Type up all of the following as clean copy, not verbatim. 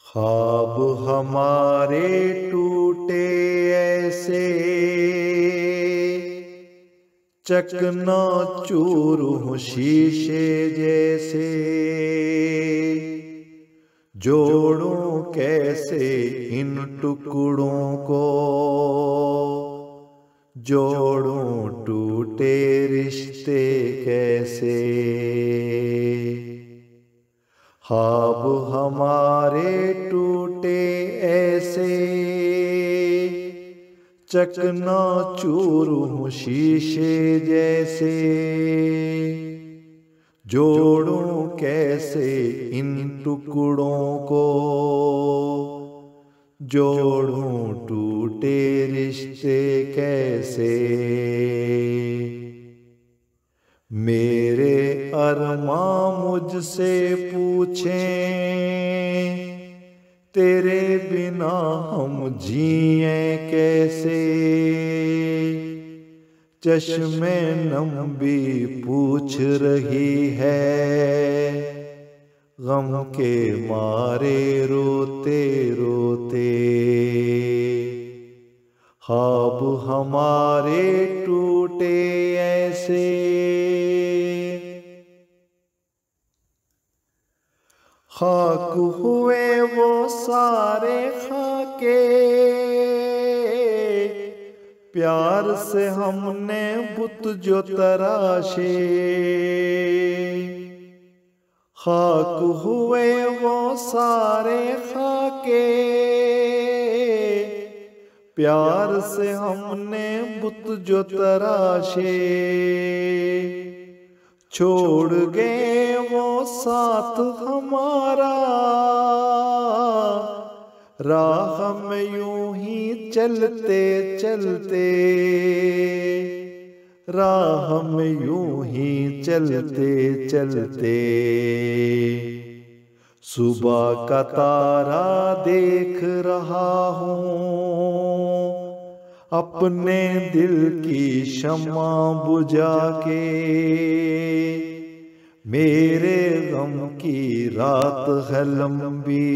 ख्वाब हमारे टूटे ऐसे, चकनाचूर हूँ शीशे जैसे। जोड़ूं कैसे इन टुकड़ों को, जोड़ूं टूटे रिश्ते कैसे। ख्वाब हमारे टूटे ऐसे, चकनाचूर हूँ शीशे जैसे। जोड़ूं कैसे इन टुकड़ों को, जोड़ूं टूटे रिश्ते कैसे। मेरे अरमां मुझसे पूछें, तेरे बिना हम जिए कैसे। चश्मे नम भी पूछ रही है, गम के मारे रोते रोते। ख्वाब हमारे टूटे ऐसे। खाक हुए वो सारे खाके, प्यार से हमने बुत जो तराशे। खाक हुए वो सारे खाके, प्यार से हमने बुत जो तराशे। छोड़ गए वो साथ हमारा, राह में यूं ही चलते चलते। राह में यूं ही चलते चलते। सुबह का तारा देख रहा हूँ, अपने दिल की शम्मा बुझा के। मेरे गम की रात है लंबी,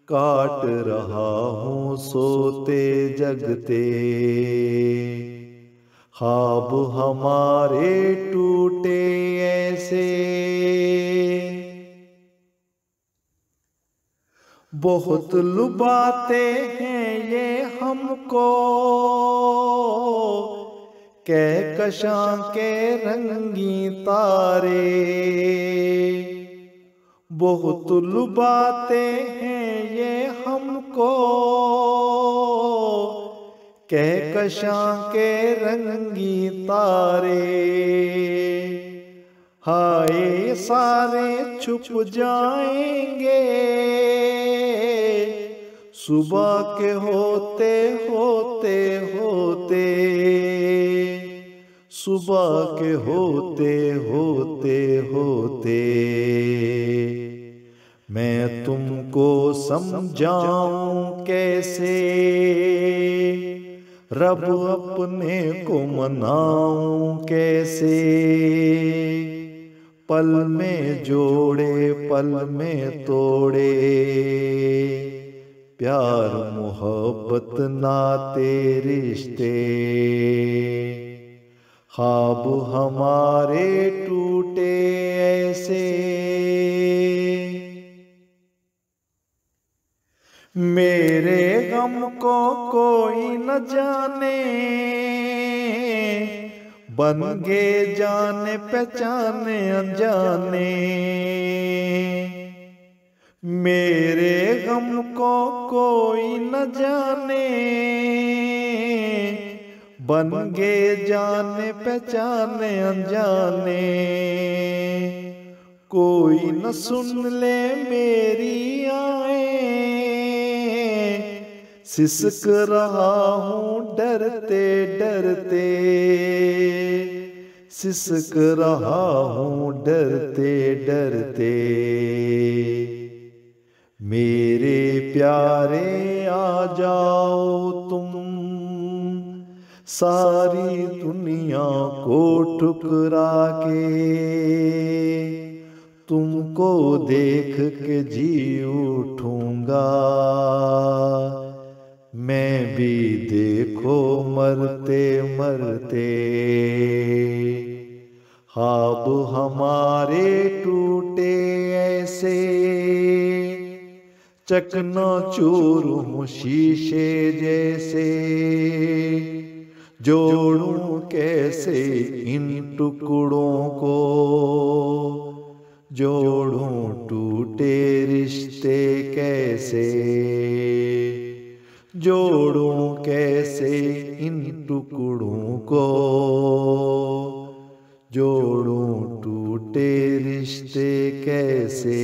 काट रहा हूँ सोते जगते। ख्वाब हमारे टूटे ऐसे। बहुत लुभाते हैं ये हमको, कहकशां के रंगी तारे। बहुत लुभाते हैं ये हमको, कहकशां के रंगी तारे। हाय सारे छुप जाएंगे, सुबह के होते होते होते। सुबह के होते होते होते। मैं तुमको समझाऊं कैसे, रब अपने को मनाऊं कैसे। पल में जोड़े पल में तोड़े, प्यार मोहब्बत नाते रिश्ते। ख्वाब हमारे टूटे ऐसे। मेरे गम को कोई न जाने, बन गए जाने पहचाने अनजाने। मेरे गम को कोई न जाने, बन गए जाने पहचाने अनजाने। कोई न सुन ले मेरी आए, सिसक रहा हूँ डरते डरते। सिसक रहा हूँ डरते डरते। मेरे प्यारे आ जाओ तुम, सारी दुनिया को ठुकरा के। तुमको देख के जी उठूंगा, मैं भी देखो मरते मरते। ख्वाब हमारे टूटे ऐसे, चकनाचूर हूँ शीशे जैसे। जोड़ूं कैसे इन टुकड़ों को, जोड़ूं टूटे रिश्ते कैसे। जोड़ूं कैसे इन टुकड़ों को, जोड़ूं टूटे रिश्ते कैसे।